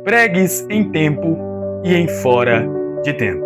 Pregues em tempo e em fora de tempo.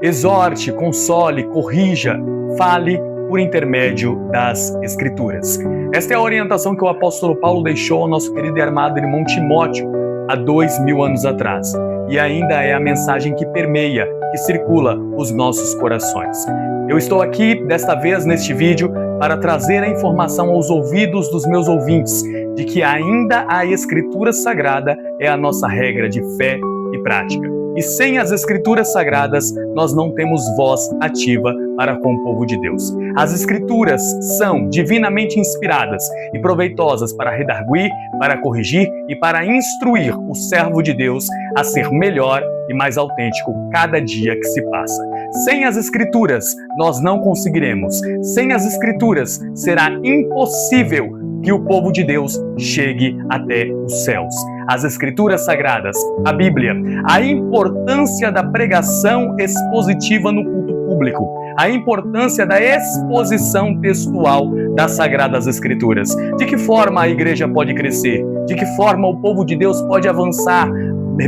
Exorte, console, corrija, fale por intermédio das Escrituras. Esta é a orientação que o apóstolo Paulo deixou ao nosso querido e amado irmão Timóteo há 2000 anos atrás. E ainda é a mensagem que permeia, que circula os nossos corações. Eu estou aqui, desta vez, neste vídeo, para trazer a informação aos ouvidos dos meus ouvintes de que ainda a Escritura Sagrada é a nossa regra de fé e prática. E sem as Escrituras Sagradas, nós não temos voz ativa para com o povo de Deus. As Escrituras são divinamente inspiradas e proveitosas para redarguir, para corrigir e para instruir o servo de Deus a ser melhor e mais autêntico cada dia que se passa. Sem as Escrituras, nós não conseguiremos. Sem as Escrituras, será impossível que o povo de Deus chegue até os céus. As Escrituras Sagradas, a Bíblia, a importância da pregação expositiva no culto público, a importância da exposição textual das Sagradas Escrituras. De que forma a igreja pode crescer? De que forma o povo de Deus pode avançar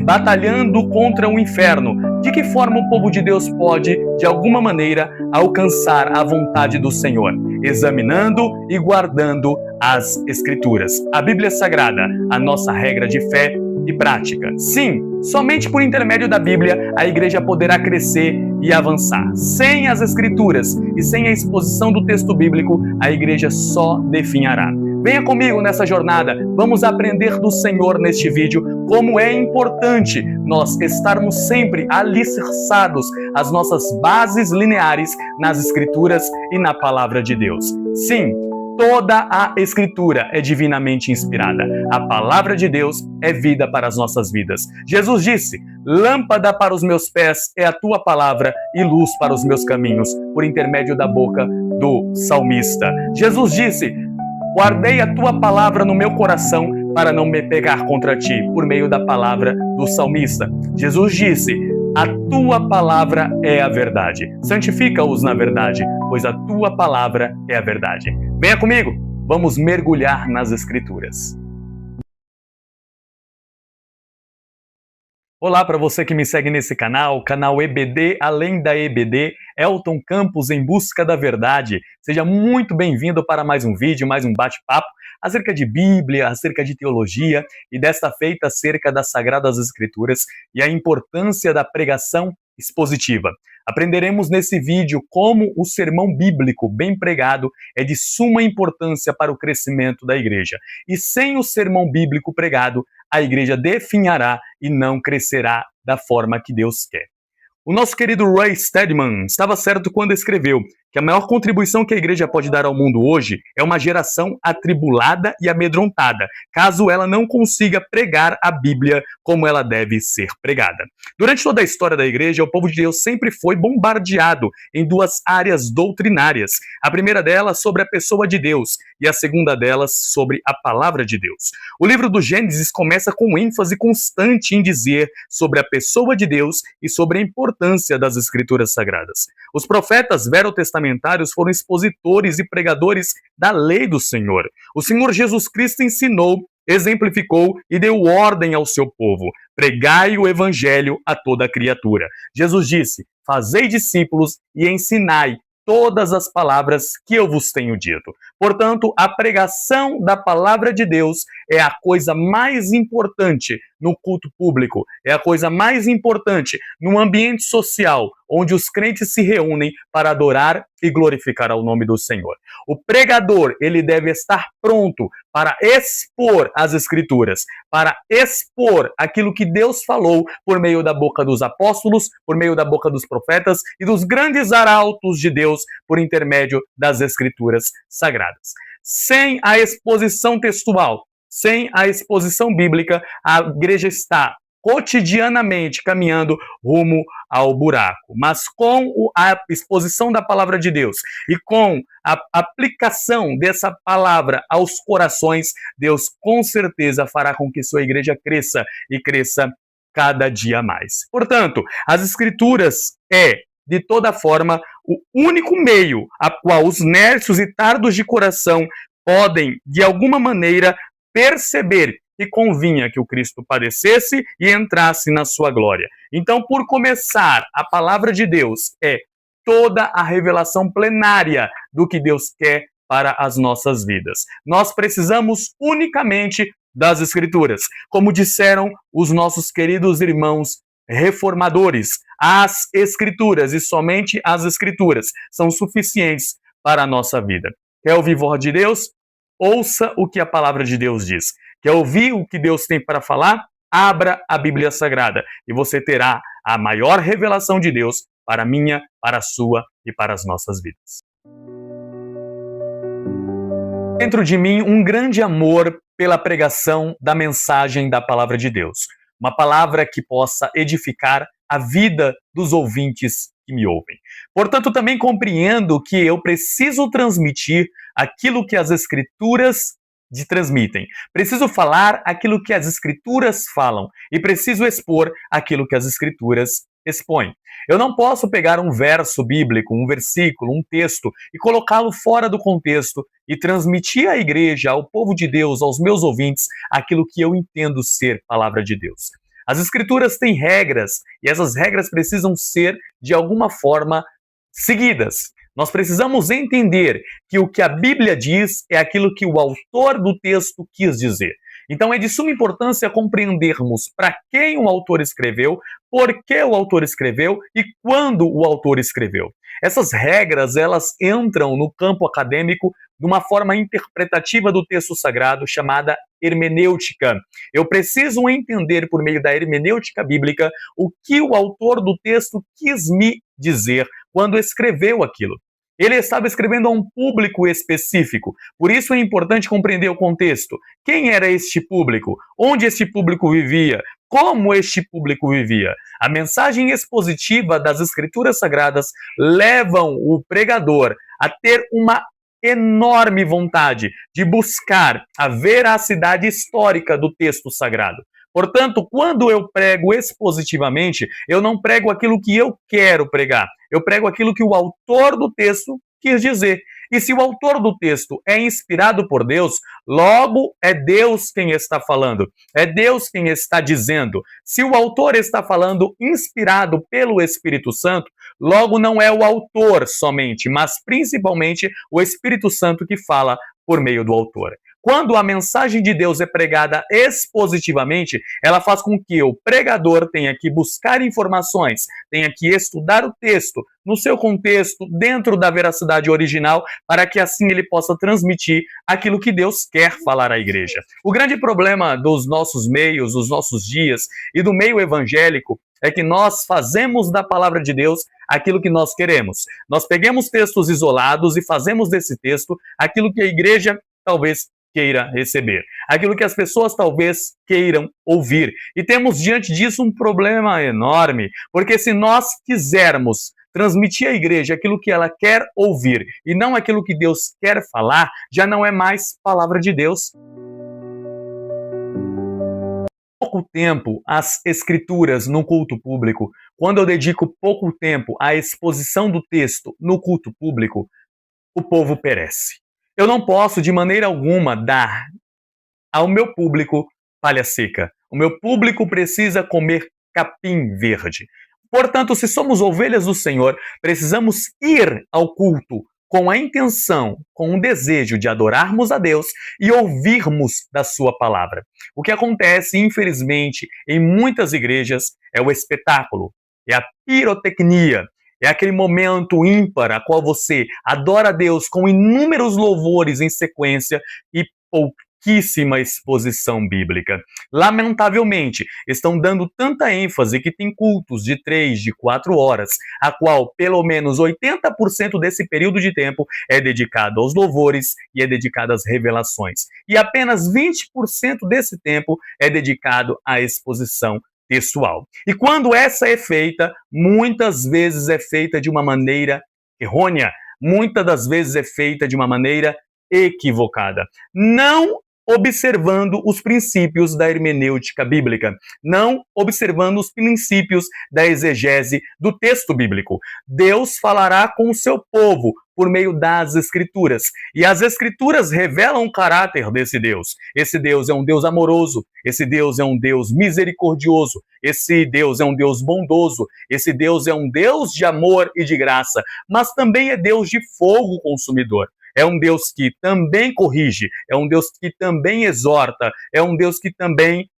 batalhando contra o inferno? De que forma o povo de Deus pode, de alguma maneira, alcançar a vontade do Senhor? Examinando e guardando as Escrituras. A Bíblia Sagrada, a nossa regra de fé e prática. Sim, somente por intermédio da Bíblia a igreja poderá crescer e avançar. Sem as Escrituras e sem a exposição do texto bíblico, a igreja só definhará. Venha comigo nessa jornada, vamos aprender do Senhor neste vídeo como é importante nós estarmos sempre alicerçados às nossas bases lineares nas Escrituras e na Palavra de Deus. Sim, toda a Escritura é divinamente inspirada. A Palavra de Deus é vida para as nossas vidas. Jesus disse: lâmpada para os meus pés é a tua palavra e luz para os meus caminhos, por intermédio da boca do salmista. Jesus disse: guardei a tua palavra no meu coração para não me pegar contra ti, por meio da palavra do salmista. Jesus disse: a tua palavra é a verdade. Santifica-os na verdade, pois a tua palavra é a verdade. Venha comigo, vamos mergulhar nas Escrituras. Olá para você que me segue nesse canal EBD, além da EBD, Elton Campos em busca da verdade. Seja muito bem-vindo para mais um vídeo, mais um bate-papo acerca de Bíblia, acerca de teologia e desta feita acerca das Sagradas Escrituras e a importância da pregação expositiva. Aprenderemos nesse vídeo como o sermão bíblico bem pregado é de suma importância para o crescimento da igreja. E sem o sermão bíblico pregado, a igreja definhará e não crescerá da forma que Deus quer. O nosso querido Ray Stedman estava certo quando escreveu que a maior contribuição que a igreja pode dar ao mundo hoje é uma geração atribulada e amedrontada, caso ela não consiga pregar a Bíblia como ela deve ser pregada. Durante toda a história da igreja, o povo de Deus sempre foi bombardeado em duas áreas doutrinárias. A primeira delas sobre a pessoa de Deus e a segunda delas sobre a palavra de Deus. O livro do Gênesis começa com ênfase constante em dizer sobre a pessoa de Deus e sobre a importância das Escrituras Sagradas. Os profetas verotestamentários foram expositores e pregadores da lei do Senhor. O Senhor Jesus Cristo ensinou, exemplificou e deu ordem ao seu povo: pregai o evangelho a toda criatura. Jesus disse: fazei discípulos e ensinai todas as palavras que eu vos tenho dito. Portanto, a pregação da palavra de Deus é a coisa mais importante no culto público, é a coisa mais importante no ambiente social, onde os crentes se reúnem para adorar e glorificar ao nome do Senhor. O pregador, ele deve estar pronto para expor as Escrituras, para expor aquilo que Deus falou por meio da boca dos apóstolos, por meio da boca dos profetas e dos grandes arautos de Deus por intermédio das Escrituras Sagradas. Sem a exposição textual, sem a exposição bíblica, a igreja está cotidianamente caminhando rumo ao buraco. Mas com a exposição da palavra de Deus e com a aplicação dessa palavra aos corações, Deus com certeza fará com que sua igreja cresça e cresça cada dia mais. Portanto, as Escrituras de toda forma, o único meio a qual os nércios e tardos de coração podem, de alguma maneira, perceber que convinha que o Cristo padecesse e entrasse na sua glória. Então, por começar, a palavra de Deus é toda a revelação plenária do que Deus quer para as nossas vidas. Nós precisamos unicamente das Escrituras. Como disseram os nossos queridos irmãos reformadores, as Escrituras e somente as Escrituras são suficientes para a nossa vida. Quer ouvir voz de Deus? Ouça o que a palavra de Deus diz. Quer ouvir o que Deus tem para falar? Abra a Bíblia Sagrada e você terá a maior revelação de Deus para a minha, para a sua e para as nossas vidas. Dentro de mim, um grande amor pela pregação da mensagem da palavra de Deus. Uma palavra que possa edificar a vida dos ouvintes que me ouvem. Portanto, também compreendo que eu preciso transmitir aquilo que as Escrituras transmitem. Preciso falar aquilo que as Escrituras falam e preciso expor aquilo que as Escrituras expõem. Eu não posso pegar um verso bíblico, um versículo, um texto e colocá-lo fora do contexto e transmitir à igreja, ao povo de Deus, aos meus ouvintes, aquilo que eu entendo ser palavra de Deus. As Escrituras têm regras e essas regras precisam ser, de alguma forma, seguidas. Nós precisamos entender que o que a Bíblia diz é aquilo que o autor do texto quis dizer. Então é de suma importância compreendermos para quem o autor escreveu, por que o autor escreveu e quando o autor escreveu. Essas regras, elas entram no campo acadêmico de uma forma interpretativa do texto sagrado chamada hermenêutica. Eu preciso entender por meio da hermenêutica bíblica o que o autor do texto quis me dizer quando escreveu aquilo. Ele estava escrevendo a um público específico, por isso é importante compreender o contexto. Quem era este público? Onde este público vivia? Como este público vivia? A mensagem expositiva das Escrituras Sagradas levam o pregador a ter uma enorme vontade de buscar a veracidade histórica do texto sagrado. Portanto, quando eu prego expositivamente, eu não prego aquilo que eu quero pregar. Eu prego aquilo que o autor do texto quis dizer. E se o autor do texto é inspirado por Deus, logo é Deus quem está falando. É Deus quem está dizendo. Se o autor está falando inspirado pelo Espírito Santo, logo não é o autor somente, mas principalmente o Espírito Santo que fala por meio do autor. Quando a mensagem de Deus é pregada expositivamente, ela faz com que o pregador tenha que buscar informações, tenha que estudar o texto no seu contexto, dentro da veracidade original, para que assim ele possa transmitir aquilo que Deus quer falar à igreja. O grande problema dos nossos meios, dos nossos dias e do meio evangélico é que nós fazemos da palavra de Deus aquilo que nós queremos. Nós pegamos textos isolados e fazemos desse texto aquilo que a igreja talvez queira receber, aquilo que as pessoas talvez queiram ouvir. E temos diante disso um problema enorme, porque se nós quisermos transmitir à igreja aquilo que ela quer ouvir e não aquilo que Deus quer falar, já não é mais palavra de Deus. Pouco tempo às escrituras no culto público, quando eu dedico pouco tempo à exposição do texto no culto público, o povo perece. Eu não posso, de maneira alguma, dar ao meu público palha seca. O meu público precisa comer capim verde. Portanto, se somos ovelhas do Senhor, precisamos ir ao culto com a intenção, com o desejo de adorarmos a Deus e ouvirmos da sua palavra. O que acontece, infelizmente, em muitas igrejas é o espetáculo, é a pirotecnia. É aquele momento ímpar a qual você adora a Deus com inúmeros louvores em sequência e pouquíssima exposição bíblica. Lamentavelmente, estão dando tanta ênfase que tem cultos de 3, de 4 horas, a qual pelo menos 80% desse período de tempo é dedicado aos louvores e é dedicado às revelações. E apenas 20% desse tempo é dedicado à exposição textual. E quando essa é feita, muitas vezes é feita de uma maneira errônea, muitas das vezes é feita de uma maneira equivocada. Não observando os princípios da hermenêutica bíblica, não observando os princípios da exegese do texto bíblico. Deus falará com o seu povo por meio das Escrituras. E as Escrituras revelam o caráter desse Deus. Esse Deus é um Deus amoroso, esse Deus é um Deus misericordioso, esse Deus é um Deus bondoso, esse Deus é um Deus de amor e de graça, mas também é Deus de fogo consumidor. É um Deus que também corrige, é um Deus que também exorta, é um Deus que também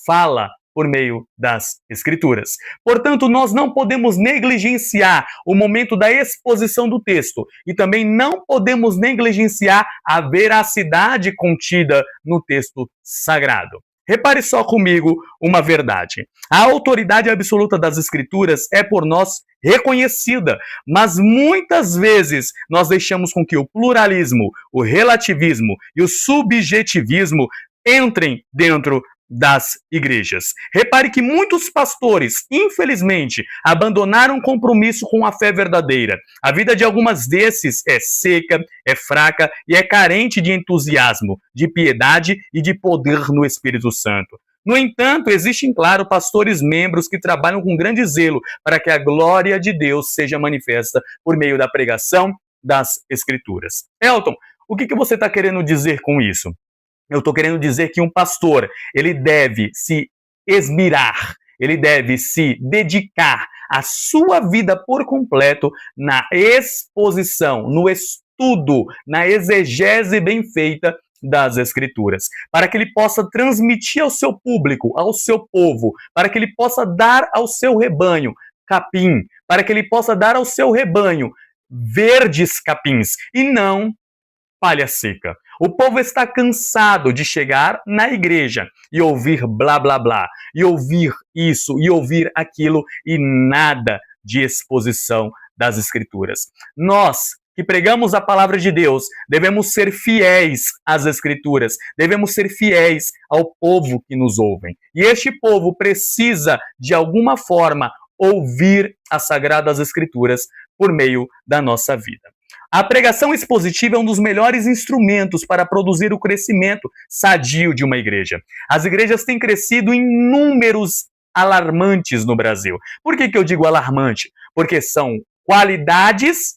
fala por meio das Escrituras. Portanto, nós não podemos negligenciar o momento da exposição do texto e também não podemos negligenciar a veracidade contida no texto sagrado. Repare só comigo uma verdade. A autoridade absoluta das Escrituras é por nós reconhecida, mas muitas vezes nós deixamos com que o pluralismo, o relativismo e o subjetivismo entrem dentro das igrejas. Repare que muitos pastores, infelizmente, abandonaram o compromisso com a fé verdadeira. A vida de algumas desses é seca, é fraca e é carente de entusiasmo, de piedade e de poder no Espírito Santo. No entanto, existem, claro, pastores membros que trabalham com grande zelo para que a glória de Deus seja manifesta por meio da pregação das Escrituras. Elton, o que você está querendo dizer com isso? Eu estou querendo dizer que um pastor, ele deve se esmerar, ele deve se dedicar a sua vida por completo na exposição, no estudo, na exegese bem feita das Escrituras, para que ele possa transmitir ao seu público, ao seu povo, para que ele possa dar ao seu rebanho capim, para que ele possa dar ao seu rebanho verdes capins e não palha seca. O povo está cansado de chegar na igreja e ouvir blá blá blá, e ouvir isso e ouvir aquilo e nada de exposição das Escrituras. Nós que pregamos a palavra de Deus, devemos ser fiéis às Escrituras, devemos ser fiéis ao povo que nos ouve. E este povo precisa, de alguma forma, ouvir as Sagradas Escrituras por meio da nossa vida. A pregação expositiva é um dos melhores instrumentos para produzir o crescimento sadio de uma igreja. As igrejas têm crescido em números alarmantes no Brasil. Por que eu digo alarmante? Porque são qualidades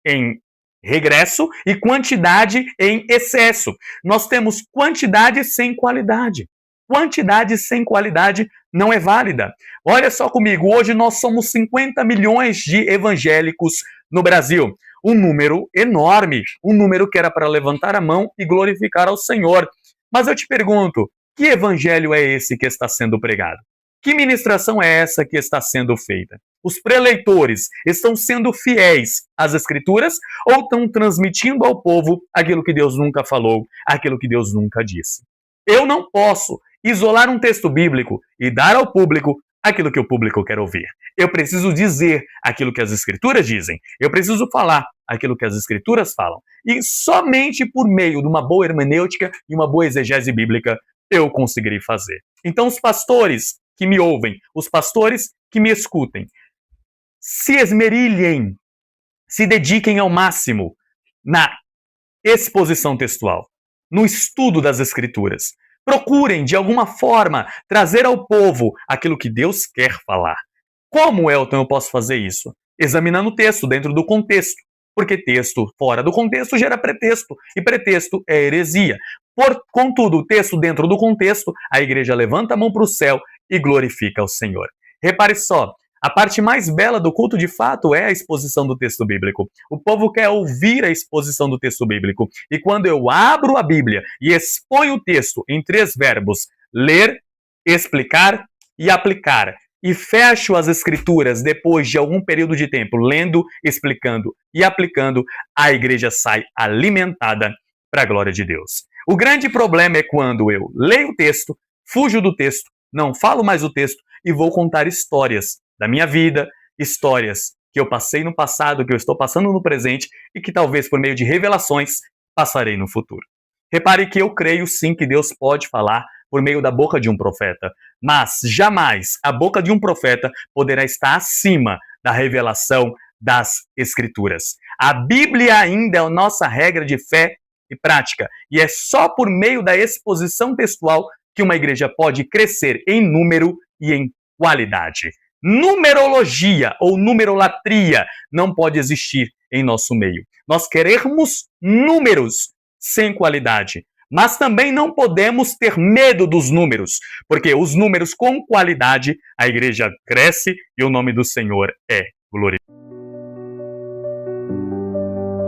em regresso e quantidade em excesso. Nós temos quantidade sem qualidade. Quantidade sem qualidade não é válida. Olha só comigo, hoje nós somos 50 milhões de evangélicos no Brasil. Um número enorme, um número que era para levantar a mão e glorificar ao Senhor. Mas eu te pergunto, que evangelho é esse que está sendo pregado? Que ministração é essa que está sendo feita? Os preleitores estão sendo fiéis às Escrituras ou estão transmitindo ao povo aquilo que Deus nunca falou, aquilo que Deus nunca disse? Eu não posso isolar um texto bíblico e dar ao público aquilo que o público quer ouvir. Eu preciso dizer aquilo que as Escrituras dizem. Eu preciso falar aquilo que as Escrituras falam. E somente por meio de uma boa hermenêutica e uma boa exegese bíblica eu conseguirei fazer. Então, os pastores que me ouvem, os pastores que me escutem, se esmerilhem, se dediquem ao máximo na exposição textual, no estudo das Escrituras. Procurem, de alguma forma, trazer ao povo aquilo que Deus quer falar. Como, Elton, eu posso fazer isso? Examinando o texto dentro do contexto. Porque texto fora do contexto gera pretexto, e pretexto é heresia. Contudo, o texto dentro do contexto, a igreja levanta a mão para o céu e glorifica ao Senhor. Repare só, a parte mais bela do culto, de fato, é a exposição do texto bíblico. O povo quer ouvir a exposição do texto bíblico. E quando eu abro a Bíblia e exponho o texto em 3 verbos, ler, explicar e aplicar, e fecho as Escrituras depois de algum período de tempo, lendo, explicando e aplicando, a igreja sai alimentada para a glória de Deus. O grande problema é quando eu leio o texto, fujo do texto, não falo mais o texto e vou contar histórias da minha vida, histórias que eu passei no passado, que eu estou passando no presente e que talvez por meio de revelações passarei no futuro. Repare que eu creio sim que Deus pode falar por meio da boca de um profeta, mas jamais a boca de um profeta poderá estar acima da revelação das Escrituras. A Bíblia ainda é a nossa regra de fé e prática. E é só por meio da exposição textual que uma igreja pode crescer em número e em qualidade. Numerologia ou numerolatria não pode existir em nosso meio. Nós queremos números sem qualidade, mas também não podemos ter medo dos números, porque os números com qualidade, a igreja cresce e o nome do Senhor é glorificado.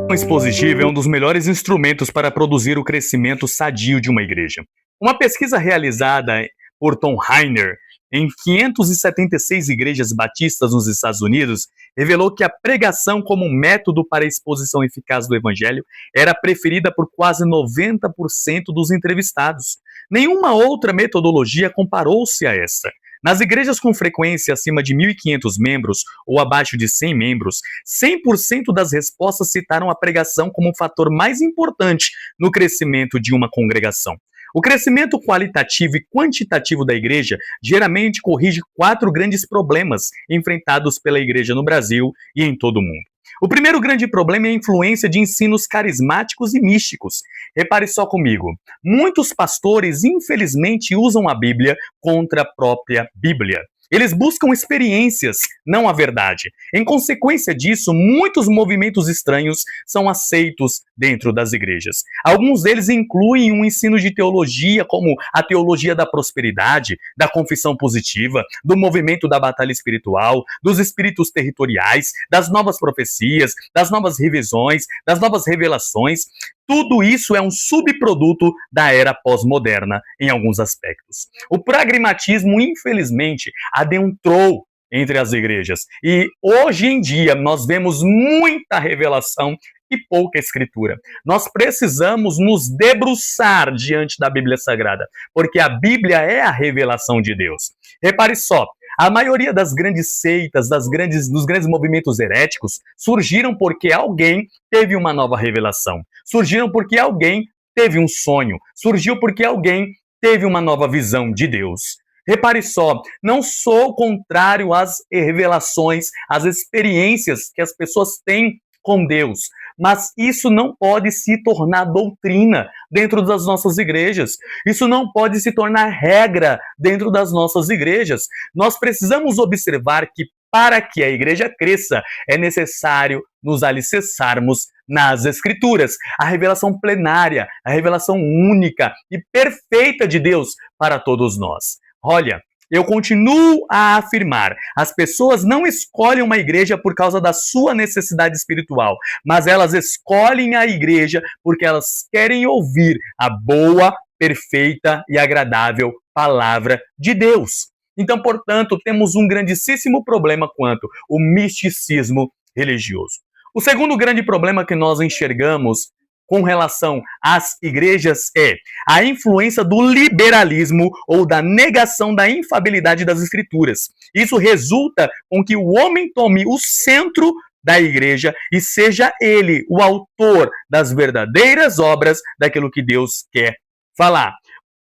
O expositivo é um dos melhores instrumentos para produzir o crescimento sadio de uma igreja. Uma pesquisa realizada por Tom Rainer em 576 igrejas batistas nos Estados Unidos revelou que a pregação como um método para a exposição eficaz do evangelho era preferida por quase 90% dos entrevistados. Nenhuma outra metodologia comparou-se a esta. Nas igrejas com frequência acima de 1.500 membros ou abaixo de 100 membros, 100% das respostas citaram a pregação como um fator mais importante no crescimento de uma congregação. O crescimento qualitativo e quantitativo da igreja geralmente corrige 4 grandes problemas enfrentados pela igreja no Brasil e em todo o mundo. O primeiro grande problema é a influência de ensinos carismáticos e místicos. Repare só comigo, muitos pastores infelizmente usam a Bíblia contra a própria Bíblia. Eles buscam experiências, não a verdade. Em consequência disso, muitos movimentos estranhos são aceitos dentro das igrejas. Alguns deles incluem um ensino de teologia, como a teologia da prosperidade, da confissão positiva, do movimento da batalha espiritual, dos espíritos territoriais, das novas profecias, das novas revisões, das novas revelações. Tudo isso é um subproduto da era pós-moderna em alguns aspectos. O pragmatismo, infelizmente, adentrou entre as igrejas. E hoje em dia nós vemos muita revelação e pouca escritura. Nós precisamos nos debruçar diante da Bíblia Sagrada, porque a Bíblia é a revelação de Deus. Repare só, a maioria das grandes seitas, dos grandes movimentos heréticos, surgiram porque alguém teve uma nova revelação. Surgiram porque alguém teve um sonho. Surgiu porque alguém teve uma nova visão de Deus. Repare só, não sou contrário às revelações, às experiências que as pessoas têm com Deus, mas isso não pode se tornar doutrina dentro das nossas igrejas. Isso não pode se tornar regra dentro das nossas igrejas. Nós precisamos observar que para que a igreja cresça, é necessário nos alicerçarmos nas Escrituras, a revelação plenária, a revelação única e perfeita de Deus para todos nós. Olha, eu continuo a afirmar, as pessoas não escolhem uma igreja por causa da sua necessidade espiritual, mas elas escolhem a igreja porque elas querem ouvir a boa, perfeita e agradável palavra de Deus. Então, portanto, temos um grandíssimo problema quanto ao misticismo religioso. O segundo grande problema que nós enxergamos com relação às igrejas é a influência do liberalismo ou da negação da infalibilidade das escrituras. Isso resulta com que o homem tome o centro da igreja e seja ele o autor das verdadeiras obras daquilo que Deus quer falar.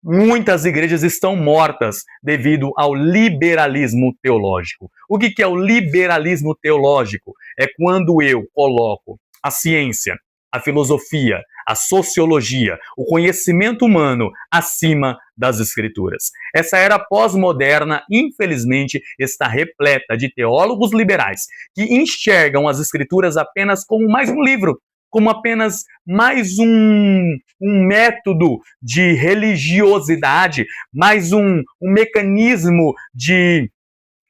Muitas igrejas estão mortas devido ao liberalismo teológico. O que é o liberalismo teológico? É quando eu coloco a ciência, a filosofia, a sociologia, o conhecimento humano acima das escrituras. Essa era pós-moderna, infelizmente, está repleta de teólogos liberais que enxergam as escrituras apenas como mais um livro, como apenas mais um método de religiosidade, mais um mecanismo de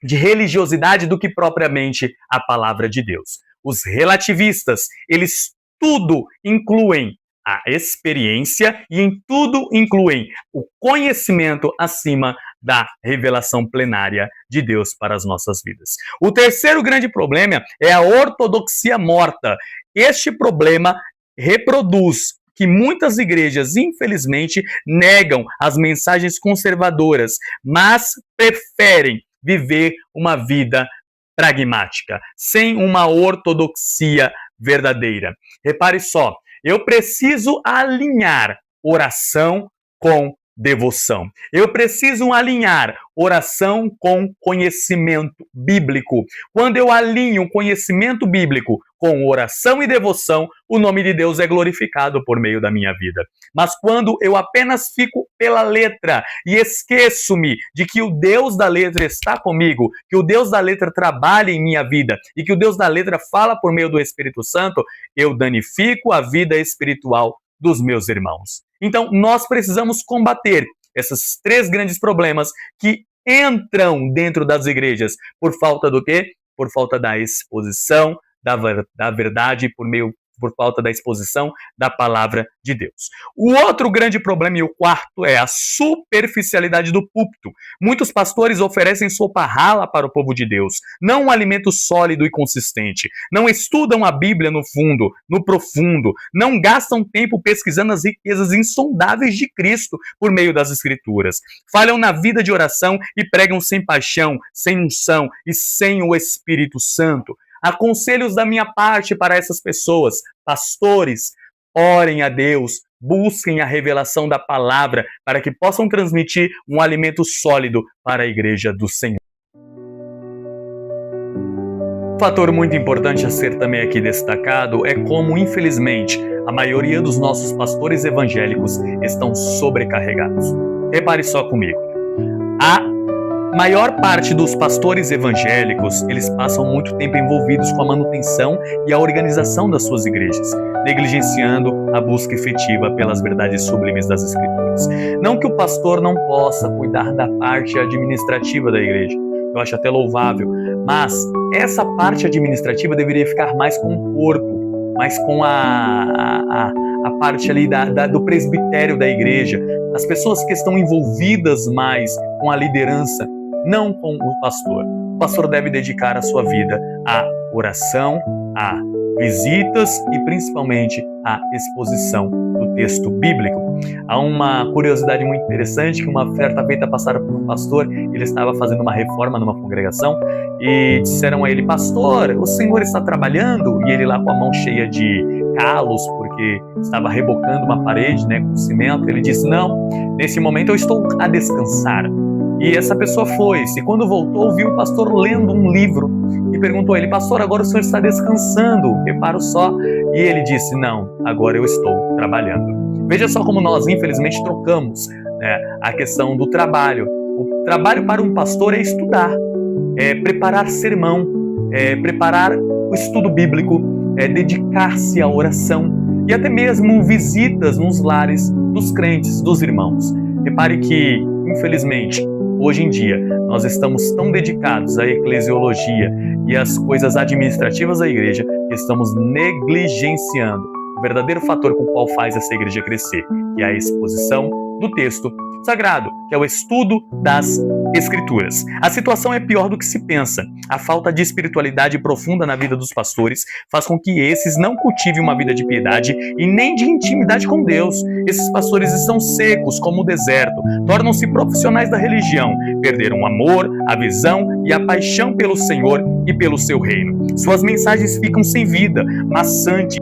religiosidade do que propriamente a palavra de Deus. Os relativistas, eles tudo incluem a experiência e em tudo incluem o conhecimento acima da revelação plenária de Deus para as nossas vidas. O terceiro grande problema é a ortodoxia morta. Este problema reproduz que muitas igrejas, infelizmente, negam as mensagens conservadoras, mas preferem viver uma vida pragmática, sem uma ortodoxia verdadeira. Repare só, eu preciso alinhar oração com devoção. Eu preciso alinhar oração com conhecimento bíblico. Quando eu alinho conhecimento bíblico com oração e devoção, o nome de Deus é glorificado por meio da minha vida. Mas quando eu apenas fico pela letra e esqueço-me de que o Deus da letra está comigo, que o Deus da letra trabalha em minha vida e que o Deus da letra fala por meio do Espírito Santo, eu danifico a vida espiritual dos meus irmãos. Então, nós precisamos combater esses três grandes problemas que entram dentro das igrejas por falta do quê? Por falta da exposição da verdade, por falta da exposição da palavra de Deus. O outro grande problema, e o quarto, é a superficialidade do púlpito. Muitos pastores oferecem sopa rala para o povo de Deus, não um alimento sólido e consistente. Não estudam a Bíblia no fundo, no profundo. Não gastam tempo pesquisando as riquezas insondáveis de Cristo por meio das Escrituras. Falham na vida de oração e pregam sem paixão, sem unção e sem o Espírito Santo. Aconselhos da minha parte para essas pessoas: pastores, orem a Deus, busquem a revelação da palavra para que possam transmitir um alimento sólido para a igreja do Senhor. Um fator muito importante a ser também aqui destacado é como, infelizmente, a maioria dos nossos pastores evangélicos estão sobrecarregados. Repare só comigo. A maior parte dos pastores evangélicos, eles passam muito tempo envolvidos com a manutenção e a organização das suas igrejas, negligenciando a busca efetiva pelas verdades sublimes das Escrituras. Não que o pastor não possa cuidar da parte administrativa da igreja, eu acho até louvável, mas essa parte administrativa deveria ficar mais com o corpo, mais com a parte ali do presbitério da igreja, as pessoas que estão envolvidas mais com a liderança, não com o pastor. O pastor deve dedicar a sua vida à oração, a visitas e principalmente à exposição do texto bíblico. Há uma curiosidade muito interessante que uma certa feita passaram por um pastor, ele estava fazendo uma reforma numa congregação e disseram a ele: pastor, o senhor está trabalhando? E ele lá com a mão cheia de calos, porque estava rebocando uma parede, com cimento, ele disse: não, nesse momento eu estou a descansar. E essa pessoa foi-se. Quando voltou, viu o pastor lendo um livro e perguntou a ele: pastor, agora o senhor está descansando? Reparo só. E ele disse: não, agora eu estou trabalhando. Veja só como nós, infelizmente, trocamos a questão do trabalho. O trabalho para um pastor é estudar, é preparar sermão, é preparar o estudo bíblico, é dedicar-se à oração e até mesmo visitas nos lares dos crentes, dos irmãos. Repare que, infelizmente, hoje em dia, nós estamos tão dedicados à eclesiologia e às coisas administrativas da igreja que estamos negligenciando o verdadeiro fator com o qual faz essa igreja crescer, que é a exposição do texto sagrado, que é o estudo das Escrituras. A situação é pior do que se pensa. A falta de espiritualidade profunda na vida dos pastores faz com que esses não cultivem uma vida de piedade e nem de intimidade com Deus. Esses pastores estão secos como o deserto, tornam-se profissionais da religião, perderam o amor, a visão e a paixão pelo Senhor e pelo seu reino. Suas mensagens ficam sem vida, maçante.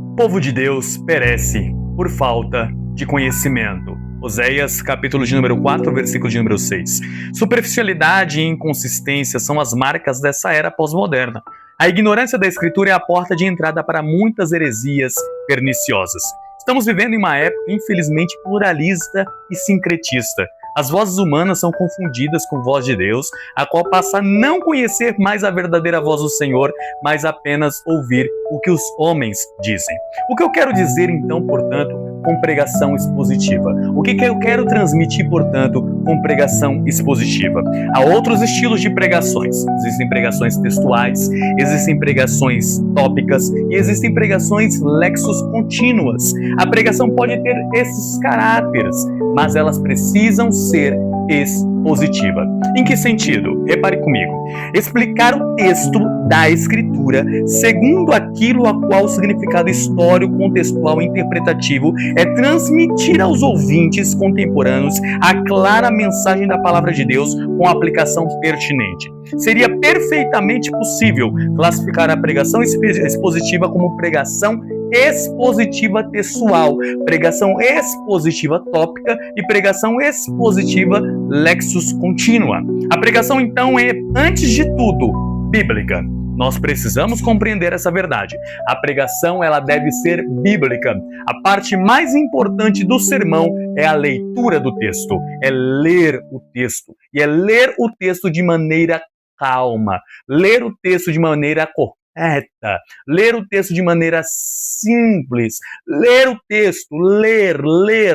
O povo de Deus perece por falta de conhecimento. Oséias, capítulo de número 4, versículo de número 6. Superficialidade e inconsistência são as marcas dessa era pós-moderna. A ignorância da Escritura é a porta de entrada para muitas heresias perniciosas. Estamos vivendo em uma época, infelizmente, pluralista e sincretista. As vozes humanas são confundidas com a voz de Deus, a qual passa a não conhecer mais a verdadeira voz do Senhor, mas apenas ouvir o que os homens dizem. O que eu quero dizer, então, portanto, com pregação expositiva? O que eu quero transmitir, portanto, com pregação expositiva? Há outros estilos de pregações. Existem pregações textuais, existem pregações tópicas e existem pregações lexos contínuas. A pregação pode ter esses caráteres, mas elas precisam ser expositiva. Em que sentido? Repare comigo. Explicar o texto da Escritura segundo aquilo a qual o significado histórico, contextual e interpretativo é transmitir aos ouvintes contemporâneos a clara mensagem da palavra de Deus com aplicação pertinente. Seria perfeitamente possível classificar a pregação expositiva como pregação expositiva textual, pregação expositiva tópica e pregação expositiva lexus continua. A pregação, então, é, antes de tudo, bíblica. Nós precisamos compreender essa verdade. A pregação, ela deve ser bíblica. A parte mais importante do sermão é a leitura do texto, é ler o texto. E é ler o texto de maneira calma, ler o texto de maneira correta, ler o texto de maneira simples, ler o texto, ler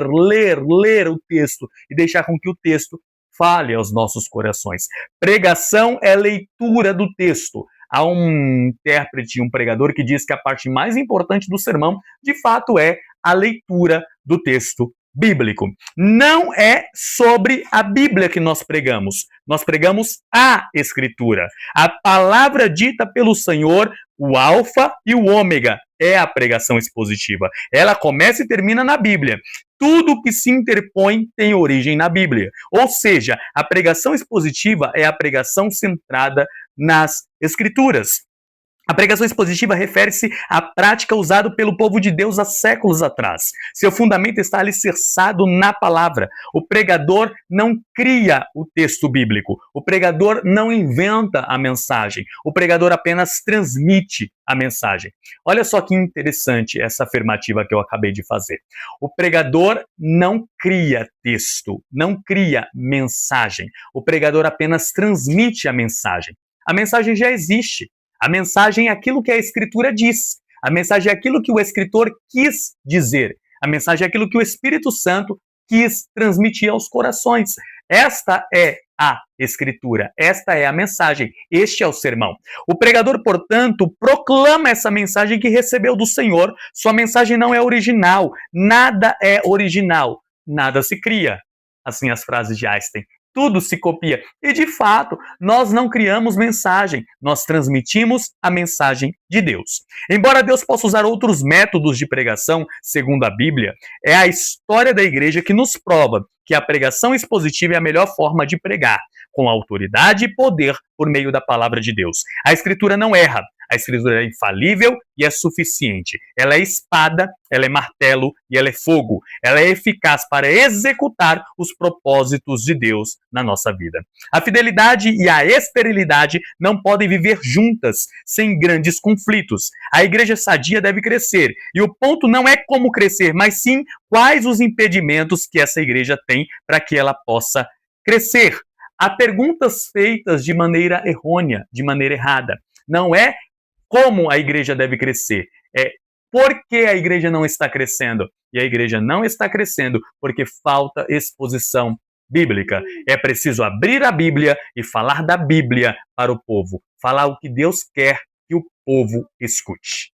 o texto e deixar com que o texto fale aos nossos corações. Pregação é leitura do texto. Há um intérprete, um pregador que diz que a parte mais importante do sermão, de fato, é a leitura do texto bíblico. Não é sobre a Bíblia que nós pregamos a Escritura. A palavra dita pelo Senhor, o Alfa e o Ômega, é a pregação expositiva. Ela começa e termina na Bíblia. Tudo que se interpõe tem origem na Bíblia. Ou seja, a pregação expositiva é a pregação centrada nas Escrituras. A pregação expositiva refere-se à prática usada pelo povo de Deus há séculos atrás. Seu fundamento está alicerçado na palavra. O pregador não cria o texto bíblico. O pregador não inventa a mensagem. O pregador apenas transmite a mensagem. Olha só que interessante essa afirmativa que eu acabei de fazer. O pregador não cria texto, não cria mensagem. O pregador apenas transmite a mensagem. A mensagem já existe. A mensagem é aquilo que a Escritura diz. A mensagem é aquilo que o escritor quis dizer. A mensagem é aquilo que o Espírito Santo quis transmitir aos corações. Esta é a Escritura. Esta é a mensagem. Este é o sermão. O pregador, portanto, proclama essa mensagem que recebeu do Senhor. Sua mensagem não é original. Nada é original. Nada se cria. Assim as frases de Einstein. Tudo se copia. E, de fato, nós não criamos mensagem, nós transmitimos a mensagem de Deus. Embora Deus possa usar outros métodos de pregação, segundo a Bíblia, é a história da igreja que nos prova que a pregação expositiva é a melhor forma de pregar, com autoridade e poder por meio da palavra de Deus. A Escritura não erra. A Escritura é infalível e é suficiente. Ela é espada, ela é martelo e ela é fogo. Ela é eficaz para executar os propósitos de Deus na nossa vida. A fidelidade e a esterilidade não podem viver juntas, sem grandes conflitos. A igreja sadia deve crescer. E o ponto não é como crescer, mas sim quais os impedimentos que essa igreja tem para que ela possa crescer. Há perguntas feitas de maneira errônea, de maneira errada. Não é como a igreja deve crescer, é por que a igreja não está crescendo. E a igreja não está crescendo porque falta exposição bíblica. É preciso abrir a Bíblia e falar da Bíblia para o povo. Falar o que Deus quer que o povo escute.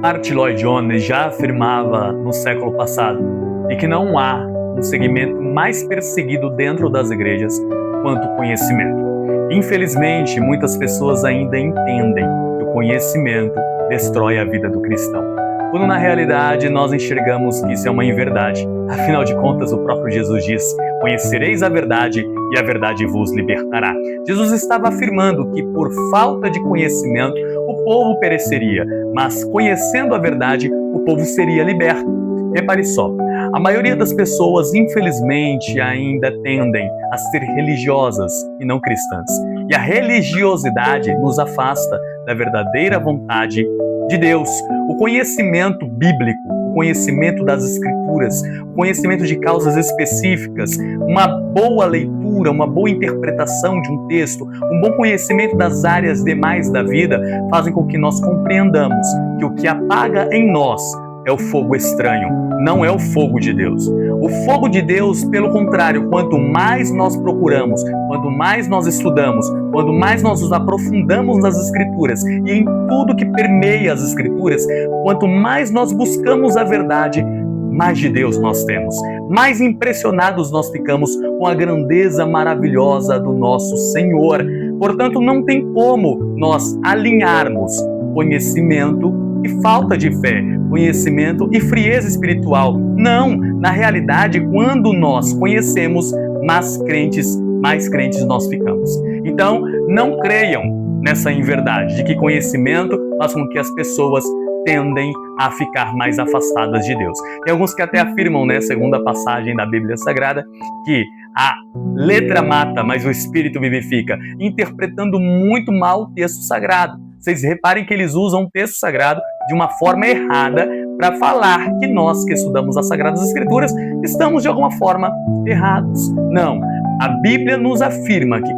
Martyn Lloyd-Jones já afirmava no século passado e que não há um segmento mais perseguido dentro das igrejas quanto o conhecimento. Infelizmente, muitas pessoas ainda entendem que o conhecimento destrói a vida do cristão, quando na realidade nós enxergamos que isso é uma inverdade. Afinal de contas, o próprio Jesus diz: conhecereis a verdade e a verdade vos libertará. Jesus estava afirmando que por falta de conhecimento o povo pereceria, mas conhecendo a verdade o povo seria liberto. Repare só, a maioria das pessoas, infelizmente, ainda tendem a ser religiosas e não cristãs. E a religiosidade nos afasta da verdadeira vontade de Deus. O conhecimento bíblico, o conhecimento das Escrituras, o conhecimento de causas específicas, uma boa leitura, uma boa interpretação de um texto, um bom conhecimento das áreas demais da vida, fazem com que nós compreendamos que o que apaga em nós é o fogo estranho, não é o fogo de Deus. O fogo de Deus, pelo contrário, quanto mais nós procuramos, quanto mais nós estudamos, quanto mais nós nos aprofundamos nas Escrituras e em tudo que permeia as Escrituras, quanto mais nós buscamos a verdade, mais de Deus nós temos. Mais impressionados nós ficamos com a grandeza maravilhosa do nosso Senhor. Portanto, não tem como nós alinharmos conhecimento e falta de fé, conhecimento e frieza espiritual. Não, na realidade, quando nós conhecemos, mas crentes mais crentes nós ficamos. Então, não creiam nessa inverdade de que conhecimento faz com que as pessoas tendem a ficar mais afastadas de Deus. Tem alguns que até afirmam, segundo a passagem da Bíblia Sagrada, que a letra mata, mas o espírito vivifica, interpretando muito mal o texto sagrado. Vocês reparem que eles usam o texto sagrado de uma forma errada para falar que nós que estudamos as Sagradas Escrituras estamos de alguma forma errados. Não, a Bíblia nos afirma que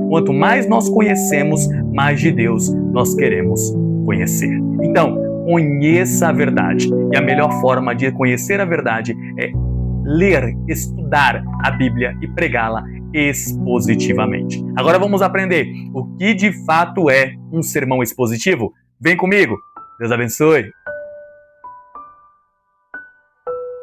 quanto mais nós conhecemos, mais de Deus nós queremos conhecer. Então, conheça a verdade. E a melhor forma de conhecer a verdade é ler, estudar a Bíblia e pregá-la expositivamente. Agora vamos aprender o que de fato é um sermão expositivo. Vem comigo. Deus abençoe.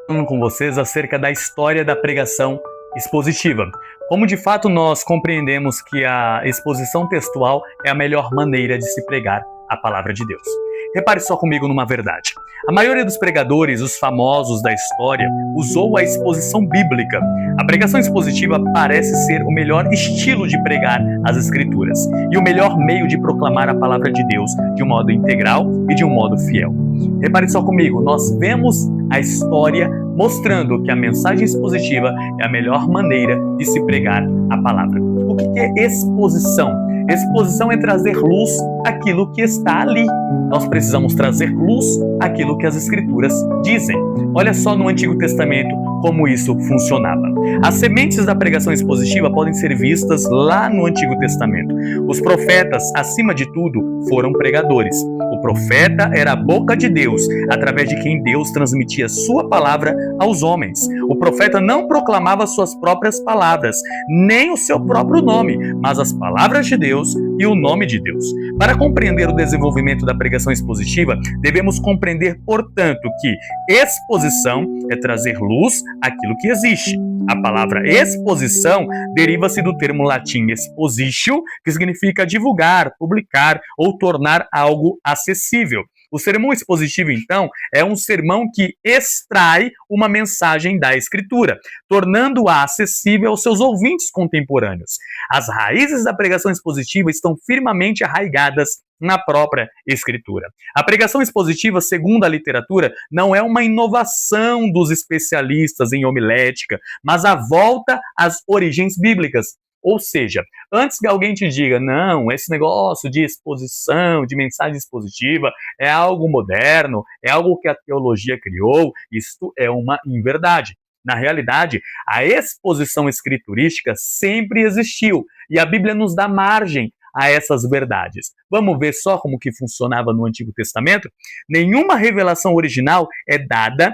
Falando com vocês acerca da história da pregação expositiva. Como de fato nós compreendemos que a exposição textual é a melhor maneira de se pregar a palavra de Deus. Repare só comigo numa verdade. A maioria dos pregadores, os famosos da história, usou a exposição bíblica. A pregação expositiva parece ser o melhor estilo de pregar as Escrituras e o melhor meio de proclamar a palavra de Deus de um modo integral e de um modo fiel. Repare só comigo, nós vemos a história mostrando que a mensagem expositiva é a melhor maneira de se pregar a palavra. O que é exposição? Exposição é trazer luz àquilo que está ali. Nós precisamos trazer luz àquilo que as Escrituras dizem. Olha só no Antigo Testamento como isso funcionava. As sementes da pregação expositiva podem ser vistas lá no Antigo Testamento. Os profetas, acima de tudo, foram pregadores. O profeta era a boca de Deus, através de quem Deus transmitia sua palavra aos homens. O profeta não proclamava suas próprias palavras, nem o seu próprio nome, mas as palavras de Deus e o nome de Deus. Para compreender o desenvolvimento da pregação expositiva, devemos compreender, portanto, que exposição é trazer luz àquilo que existe. A palavra exposição deriva-se do termo latim expositio, que significa divulgar, publicar ou tornar algo acessível. O sermão expositivo, então, é um sermão que extrai uma mensagem da Escritura, tornando-a acessível aos seus ouvintes contemporâneos. As raízes da pregação expositiva estão firmemente arraigadas na própria Escritura. A pregação expositiva, segundo a literatura, não é uma inovação dos especialistas em homilética, mas a volta às origens bíblicas. Ou seja, antes que alguém te diga, não, esse negócio de exposição, de mensagem expositiva, é algo moderno, é algo que a teologia criou, isto é uma inverdade. Na realidade, a exposição escriturística sempre existiu e a Bíblia nos dá margem a essas verdades. Vamos ver só como que funcionava no Antigo Testamento? Nenhuma revelação original é dada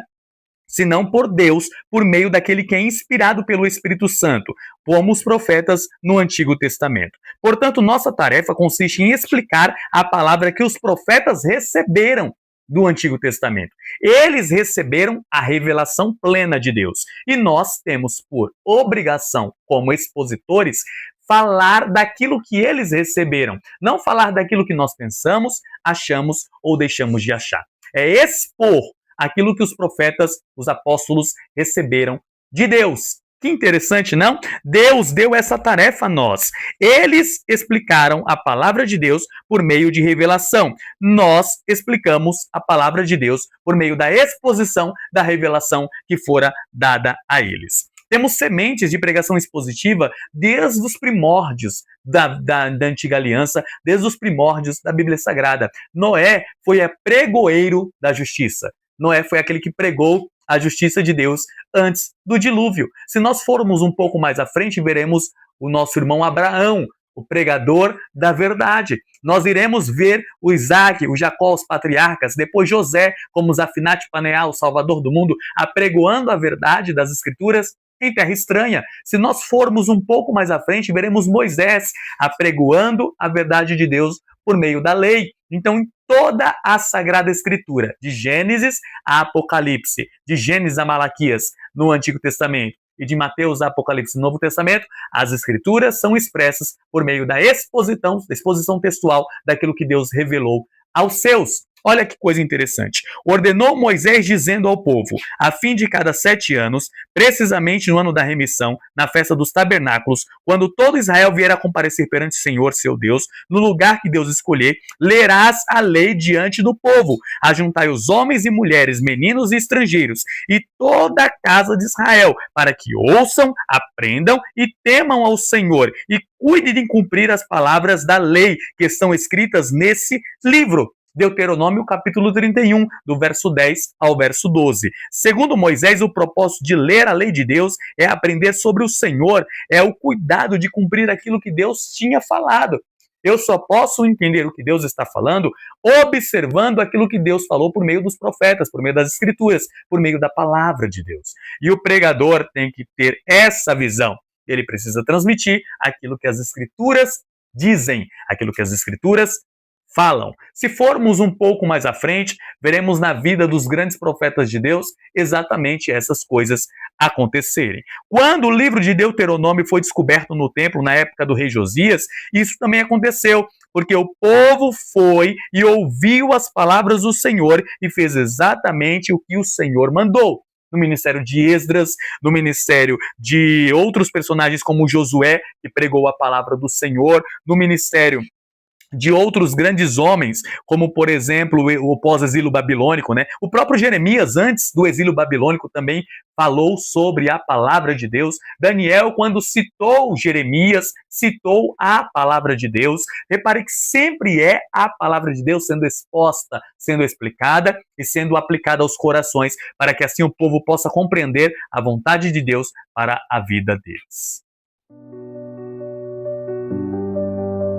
senão por Deus, por meio daquele que é inspirado pelo Espírito Santo, como os profetas no Antigo Testamento. Portanto, nossa tarefa consiste em explicar a palavra que os profetas receberam do Antigo Testamento. Eles receberam a revelação plena de Deus. E nós temos por obrigação, como expositores, falar daquilo que eles receberam, não falar daquilo que nós pensamos, achamos ou deixamos de achar. É expor aquilo que os profetas, os apóstolos, receberam de Deus. Que interessante, não? Deus deu essa tarefa a nós. Eles explicaram a palavra de Deus por meio de revelação. Nós explicamos a palavra de Deus por meio da exposição da revelação que fora dada a eles. Temos sementes de pregação expositiva desde os primórdios da Antiga Aliança, desde os primórdios da Bíblia Sagrada. Noé foi pregoeiro da justiça. Noé foi aquele que pregou a justiça de Deus antes do dilúvio. Se nós formos um pouco mais à frente, veremos o nosso irmão Abraão, o pregador da verdade. Nós iremos ver o Isaac, o Jacó, os patriarcas, depois José, como Zafinat Paneah, o salvador do mundo, apregoando a verdade das Escrituras em terra estranha. Se nós formos um pouco mais à frente, veremos Moisés apregoando a verdade de Deus por meio da lei. Então, em toda a Sagrada Escritura, de Gênesis a Apocalipse, de Gênesis a Malaquias no Antigo Testamento e de Mateus a Apocalipse no Novo Testamento, as Escrituras são expressas por meio da exposição textual daquilo que Deus revelou aos seus. Olha que coisa interessante. Ordenou Moisés dizendo ao povo, a fim de cada 7 anos, precisamente no ano da remissão, na festa dos tabernáculos, quando todo Israel vier a comparecer perante o Senhor, seu Deus, no lugar que Deus escolher, lerás a lei diante do povo. Ajuntai os homens e mulheres, meninos e estrangeiros, e toda a casa de Israel, para que ouçam, aprendam e temam ao Senhor, e cuidem de cumprir as palavras da lei que estão escritas nesse livro. Deuteronômio capítulo 31, do verso 10 ao verso 12. Segundo Moisés, o propósito de ler a lei de Deus é aprender sobre o Senhor, é o cuidado de cumprir aquilo que Deus tinha falado. Eu só posso entender o que Deus está falando observando aquilo que Deus falou por meio dos profetas, por meio das escrituras, por meio da palavra de Deus. E o pregador tem que ter essa visão. Ele precisa transmitir aquilo que as escrituras dizem, aquilo que as escrituras falam. Se formos um pouco mais à frente, veremos na vida dos grandes profetas de Deus exatamente essas coisas acontecerem. Quando o livro de Deuteronômio foi descoberto no templo, na época do rei Josias, isso também aconteceu, porque o povo foi e ouviu as palavras do Senhor e fez exatamente o que o Senhor mandou. No ministério de Esdras, no ministério de outros personagens como Josué, que pregou a palavra do Senhor, no ministério de outros grandes homens, como, por exemplo, o pós-exílio babilônico, né? O próprio Jeremias, antes do exílio babilônico, também falou sobre a palavra de Deus. Daniel, quando citou Jeremias, citou a palavra de Deus. Repare que sempre é a palavra de Deus sendo exposta, sendo explicada e sendo aplicada aos corações, para que assim o povo possa compreender a vontade de Deus para a vida deles.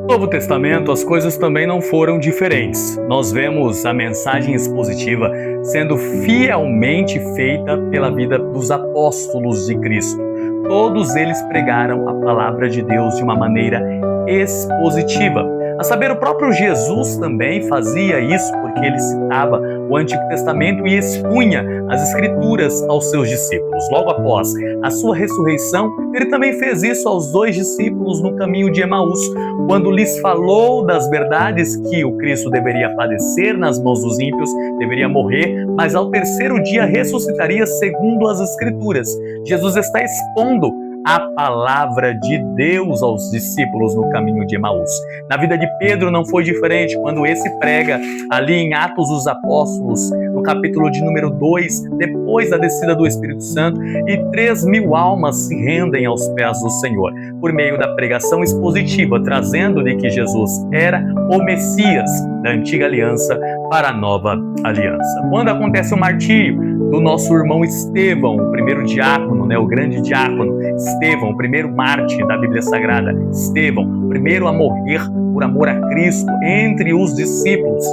No Novo Testamento, as coisas também não foram diferentes. Nós vemos a mensagem expositiva sendo fielmente feita pela vida dos apóstolos de Cristo. Todos eles pregaram a palavra de Deus de uma maneira expositiva. A saber, o próprio Jesus também fazia isso, porque ele citava o Antigo Testamento e expunha as Escrituras aos seus discípulos. Logo após a sua ressurreição, ele também fez isso aos 2 discípulos no caminho de Emaús, quando lhes falou das verdades que o Cristo deveria padecer nas mãos dos ímpios, deveria morrer, mas ao 3º dia ressuscitaria segundo as Escrituras. Jesus está expondo a palavra de Deus aos discípulos no caminho de Emaús. Na vida de Pedro não foi diferente, quando esse prega ali em Atos dos Apóstolos, no capítulo de número 2, depois da descida do Espírito Santo, e 3.000 almas se rendem aos pés do Senhor, por meio da pregação expositiva, trazendo de que Jesus era o Messias da antiga aliança para a nova aliança. Quando acontece o martírio do nosso irmão Estevão, o primeiro diácono, o grande diácono, Estevão, o primeiro mártir da Bíblia Sagrada, Estevão, o primeiro a morrer por amor a Cristo entre os discípulos.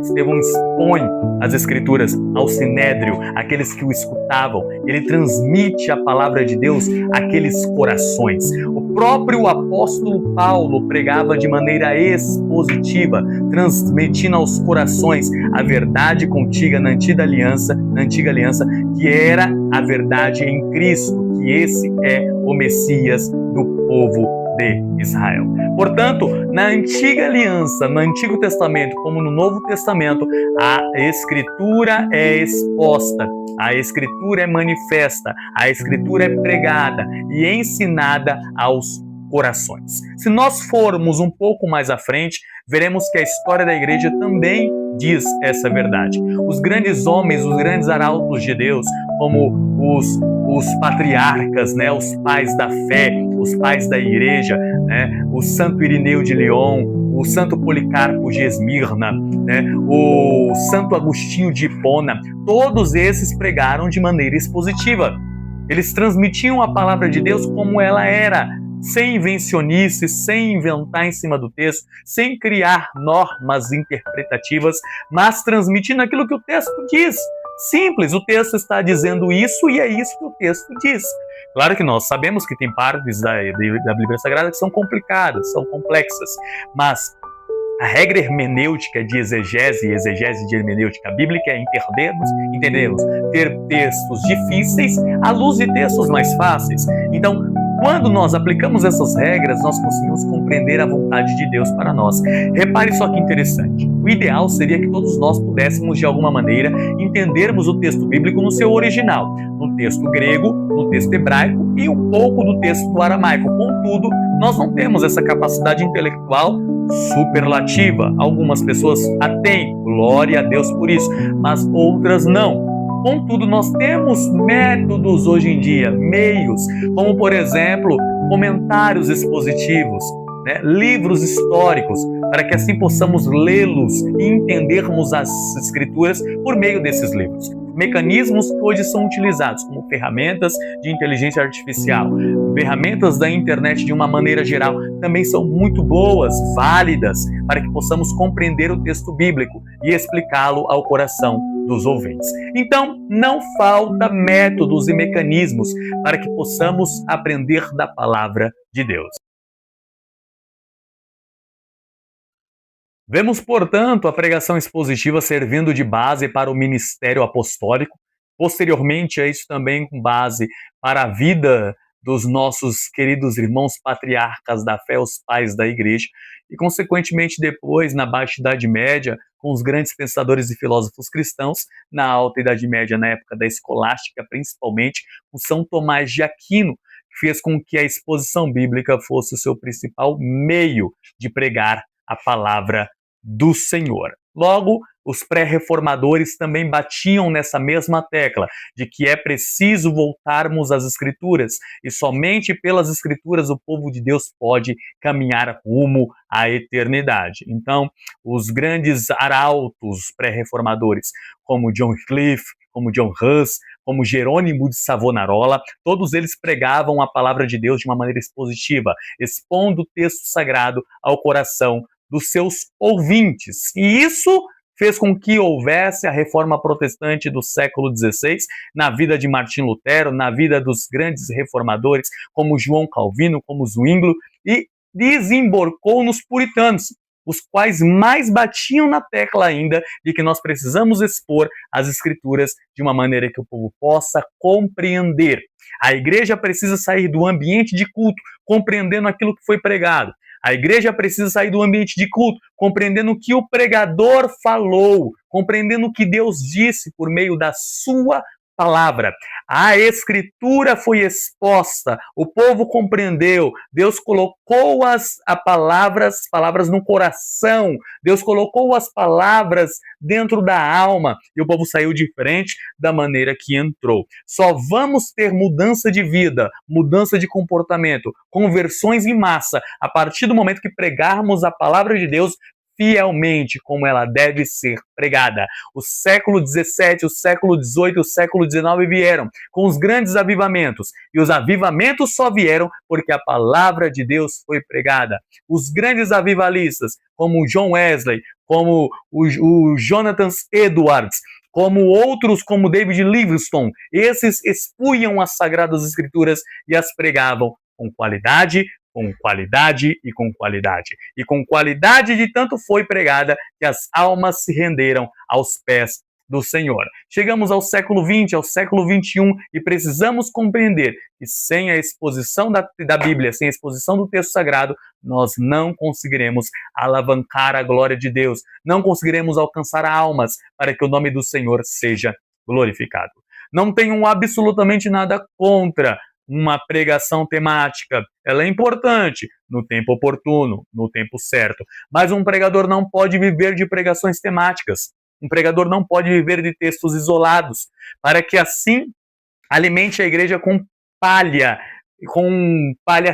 Estevão expõe as Escrituras ao Sinédrio, aqueles que o escutavam. Ele transmite a palavra de Deus àqueles corações. O próprio apóstolo Paulo pregava de maneira expositiva, transmitindo aos corações a verdade contida na antiga aliança, que era a verdade em Cristo, que esse é o Messias do povo de Israel. Portanto, na antiga aliança, no Antigo Testamento, como no Novo Testamento, a Escritura é exposta, a Escritura é manifesta, a Escritura é pregada e ensinada aos corações. Se nós formos um pouco mais à frente, veremos que a história da igreja também diz essa verdade. Os grandes homens, os grandes arautos de Deus, como os patriarcas, os pais da fé, os pais da igreja, o Santo Irineu de Lyon, o Santo Policarpo de Esmirna, o Santo Agostinho de Hipona, todos esses pregaram de maneira expositiva. Eles transmitiam a palavra de Deus como ela era, sem invencionice, sem inventar em cima do texto, sem criar normas interpretativas, mas transmitindo aquilo que o texto diz. Simples, o texto está dizendo isso e é isso que o texto diz. Claro que nós sabemos que tem partes da Bíblia Sagrada que são complicadas, são complexas, mas a regra hermenêutica de exegese e exegese de hermenêutica bíblica é entendermos ter textos difíceis à luz de textos mais fáceis. Então, Quando nós aplicamos essas regras, nós conseguimos compreender a vontade de Deus para nós. Repare só que interessante. O ideal seria que todos nós pudéssemos, de alguma maneira, entendermos o texto bíblico no seu original, no texto grego, no texto hebraico e um pouco do texto aramaico. Contudo, nós não temos essa capacidade intelectual superlativa. Algumas pessoas a têm, glória a Deus por isso, mas outras não. Contudo, nós temos métodos hoje em dia, meios, como por exemplo, comentários expositivos, livros históricos, para que assim possamos lê-los e entendermos as escrituras por meio desses livros. Mecanismos que hoje são utilizados como ferramentas de inteligência artificial, ferramentas da internet de uma maneira geral, também são muito boas, válidas, para que possamos compreender o texto bíblico e explicá-lo ao coração dos ouvintes. Então, não falta métodos e mecanismos para que possamos aprender da palavra de Deus. Vemos, portanto, a pregação expositiva servindo de base para o ministério apostólico, posteriormente a isso também com base para a vida dos nossos queridos irmãos patriarcas da fé, os pais da igreja, e consequentemente depois, na Baixa Idade Média, com os grandes pensadores e filósofos cristãos, na Alta Idade Média, na época da escolástica, principalmente, com São Tomás de Aquino, que fez com que a exposição bíblica fosse o seu principal meio de pregar a palavra do Senhor. Logo, os pré-reformadores também batiam nessa mesma tecla, de que é preciso voltarmos às Escrituras, e somente pelas Escrituras o povo de Deus pode caminhar rumo à eternidade. Então, os grandes arautos pré-reformadores, como John Wycliffe, como John Hus, como Jerônimo de Savonarola, todos eles pregavam a palavra de Deus de uma maneira expositiva, expondo o texto sagrado ao coração dos seus ouvintes. E isso fez com que houvesse a reforma protestante do século XVI, na vida de Martim Lutero, na vida dos grandes reformadores, como João Calvino, como Zwinglio, e desembarcou nos puritanos, os quais mais batiam na tecla ainda de que nós precisamos expor as escrituras de uma maneira que o povo possa compreender. A igreja precisa sair do ambiente de culto, compreendendo aquilo que foi pregado. A igreja precisa sair do ambiente de culto, compreendendo o que o pregador falou, compreendendo o que Deus disse por meio da sua palavra. A escritura foi exposta, o povo compreendeu, Deus colocou as palavras no coração, Deus colocou as palavras dentro da alma e o povo saiu diferente da maneira que entrou. Só vamos ter mudança de vida, mudança de comportamento, conversões em massa, a partir do momento que pregarmos a palavra de Deus fielmente como ela deve ser pregada. O século XVII, o século XVIII, o século XIX vieram com os grandes avivamentos, e os avivamentos só vieram porque a palavra de Deus foi pregada. Os grandes avivalistas, como John Wesley, como o Jonathan Edwards, como outros como David Livingstone, esses expunham as Sagradas Escrituras e as pregavam com qualidade e com qualidade. E com qualidade de tanto foi pregada que as almas se renderam aos pés do Senhor. Chegamos ao século XX, ao século XXI e precisamos compreender que sem a exposição da Bíblia, sem a exposição do texto sagrado, nós não conseguiremos alavancar a glória de Deus, não conseguiremos alcançar almas para que o nome do Senhor seja glorificado. Não tenho absolutamente nada contra uma pregação temática. Ela é importante no tempo oportuno, no tempo certo. Mas um pregador não pode viver de pregações temáticas. Um pregador não pode viver de textos isolados, para que assim alimente a igreja com palha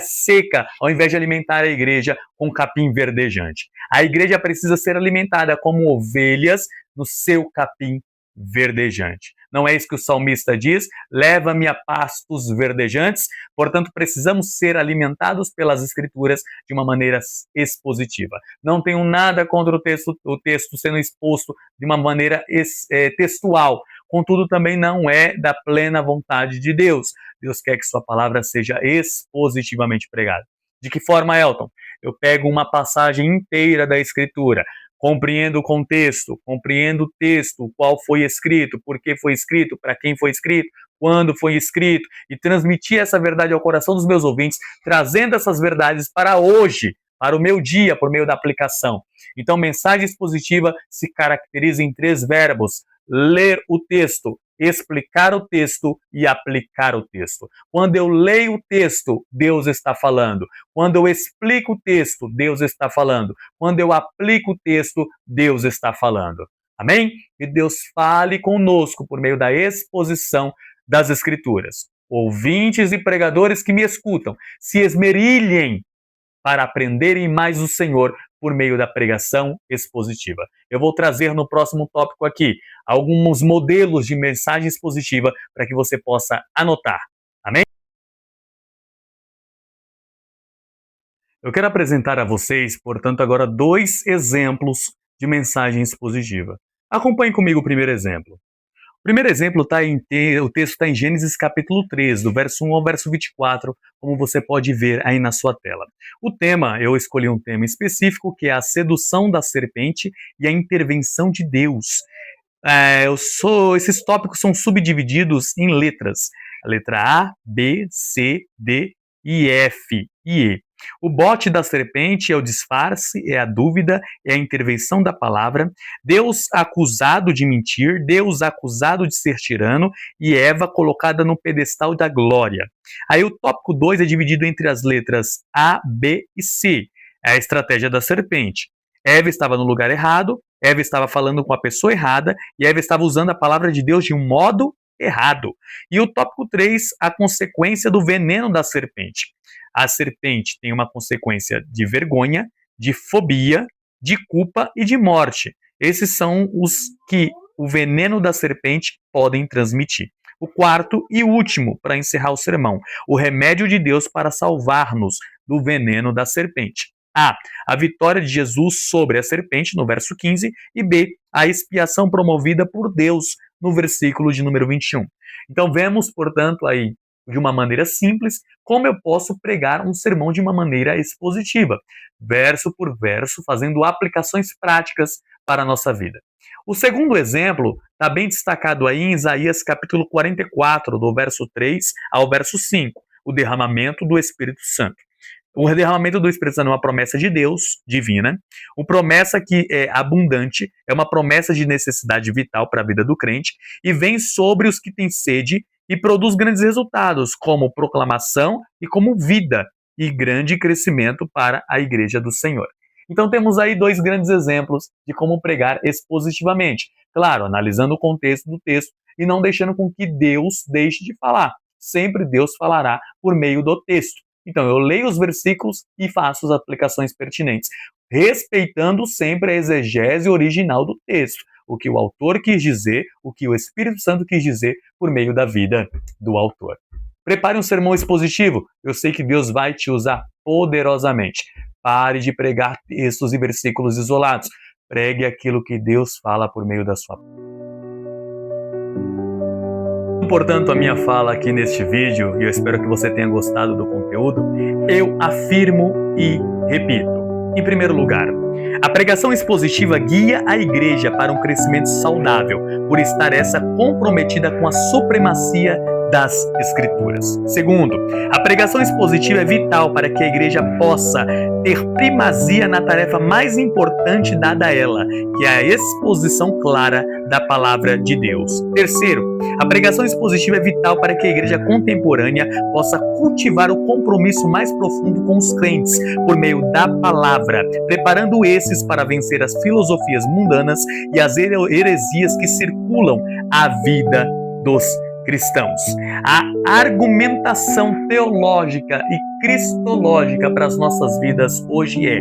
seca, ao invés de alimentar a igreja com capim verdejante. A igreja precisa ser alimentada como ovelhas no seu capim verdejante. Não é isso que o salmista diz? Leva-me a pastos verdejantes. Portanto, precisamos ser alimentados pelas Escrituras de uma maneira expositiva. Não tenho nada contra o texto sendo exposto de uma maneira textual. Contudo, também não é da plena vontade de Deus. Deus quer que sua palavra seja expositivamente pregada. De que forma, Elton? Eu pego uma passagem inteira da Escritura, Compreendo o texto, qual foi escrito, por que foi escrito, para quem foi escrito, quando foi escrito, e transmitir essa verdade ao coração dos meus ouvintes, trazendo essas verdades para hoje, para o meu dia, por meio da aplicação. Então, mensagem expositiva se caracteriza em 3 verbos: ler o texto, explicar o texto e aplicar o texto. Quando eu leio o texto, Deus está falando. Quando eu explico o texto, Deus está falando. Quando eu aplico o texto, Deus está falando. Amém? Que Deus fale conosco por meio da exposição das Escrituras. Ouvintes e pregadores que me escutam, se esmerilhem para aprenderem mais do Senhor por meio da pregação expositiva. Eu vou trazer no próximo tópico aqui alguns modelos de mensagem expositiva para que você possa anotar. Amém? Eu quero apresentar a vocês, portanto, agora 2 exemplos de mensagem expositiva. Acompanhe comigo o primeiro exemplo. O primeiro exemplo o texto está em Gênesis capítulo 3, do verso 1 ao verso 24, como você pode ver aí na sua tela. O tema, eu escolhi um tema específico, que é a sedução da serpente e a intervenção de Deus. Esses tópicos são subdivididos em letras. A letra A, B, C, D e F e E. O bote da serpente é o disfarce, é a dúvida, é a intervenção da palavra, Deus acusado de mentir, Deus acusado de ser tirano e Eva colocada no pedestal da glória. Aí o tópico 2 é dividido entre as letras A, B e C. É a estratégia da serpente. Eva estava no lugar errado, Eva estava falando com a pessoa errada e Eva estava usando a palavra de Deus de um modo errado. E o tópico 3, a consequência do veneno da serpente. A serpente tem uma consequência de vergonha, de fobia, de culpa e de morte. Esses são os que o veneno da serpente podem transmitir. O quarto e último, para encerrar o sermão, o remédio de Deus para salvar-nos do veneno da serpente. A vitória de Jesus sobre a serpente, no verso 15, e B, a expiação promovida por Deus, no versículo de número 21. Então vemos, portanto, aí, de uma maneira simples, como eu posso pregar um sermão de uma maneira expositiva, verso por verso, fazendo aplicações práticas para a nossa vida. O segundo exemplo está bem destacado aí em Isaías capítulo 44, do verso 3 ao verso 5, o derramamento do Espírito Santo. O derramamento do Espírito Santo é uma promessa de Deus, divina, uma promessa que é abundante, é uma promessa de necessidade vital para a vida do crente, e vem sobre os que têm sede e produz grandes resultados, como proclamação e como vida, e grande crescimento para a igreja do Senhor. Então temos aí 2 grandes exemplos de como pregar expositivamente. Claro, analisando o contexto do texto e não deixando com que Deus deixe de falar. Sempre Deus falará por meio do texto. Então eu leio os versículos e faço as aplicações pertinentes, respeitando sempre a exegese original do texto, o que o autor quis dizer, o que o Espírito Santo quis dizer por meio da vida do autor. Prepare um sermão expositivo, eu sei que Deus vai te usar poderosamente. Pare de pregar textos e versículos isolados, pregue aquilo que Deus fala por meio da sua palavra. Portanto, a minha fala aqui neste vídeo, e eu espero que você tenha gostado do conteúdo, eu afirmo e repito. Em primeiro lugar, a pregação expositiva guia a igreja para um crescimento saudável, por estar essa comprometida com a supremacia das Escrituras. Segundo, a pregação expositiva é vital para que a igreja possa ter primazia na tarefa mais importante dada a ela, que é a exposição clara da palavra de Deus. Terceiro, a pregação expositiva é vital para que a igreja contemporânea possa cultivar o compromisso mais profundo com os crentes, por meio da palavra, preparando esses para vencer as filosofias mundanas e as heresias que circulam a vida dos cristãos. A argumentação teológica e cristológica para as nossas vidas hoje é: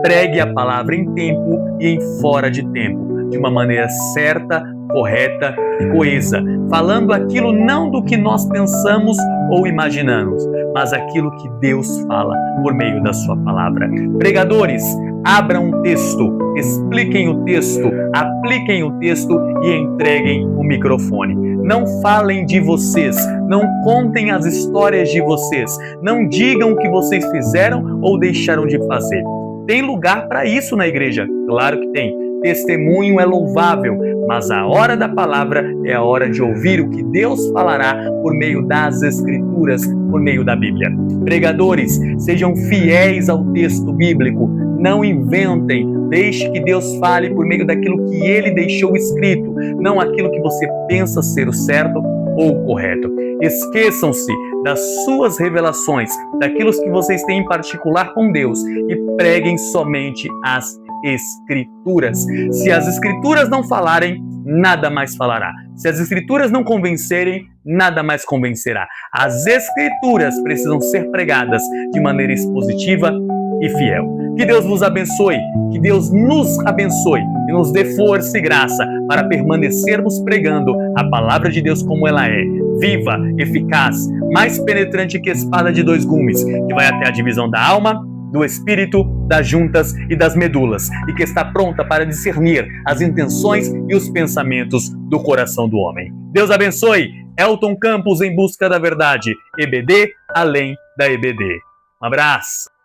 pregue a palavra em tempo e em fora de tempo, de uma maneira certa, correta e coesa, falando aquilo não do que nós pensamos ou imaginamos, mas aquilo que Deus fala por meio da sua palavra. Pregadores, abram o texto, expliquem o texto, apliquem o texto e entreguem o microfone. Não falem de vocês, não contem as histórias de vocês, não digam o que vocês fizeram ou deixaram de fazer. Tem lugar para isso na igreja? Claro que tem. testemunho é louvável, mas a hora da palavra é a hora de ouvir o que Deus falará por meio das Escrituras, por meio da Bíblia. Pregadores, sejam fiéis ao texto bíblico, não inventem, deixe que Deus fale por meio daquilo que Ele deixou escrito, não aquilo que você pensa ser o certo ou o correto. Esqueçam-se das suas revelações, daquilo que vocês têm em particular com Deus e preguem somente as Escrituras. Se as Escrituras não falarem, nada mais falará. Se as Escrituras não convencerem, nada mais convencerá. As Escrituras precisam ser pregadas de maneira expositiva e fiel. Que Deus vos abençoe, que Deus nos abençoe e nos dê força e graça para permanecermos pregando a palavra de Deus como ela é, viva, eficaz, mais penetrante que espada de dois gumes, que vai até a divisão da alma, do espírito, das juntas e das medulas, e que está pronta para discernir as intenções e os pensamentos do coração do homem. Deus abençoe. Elton Campos em busca da verdade. EBD além da EBD. Um abraço.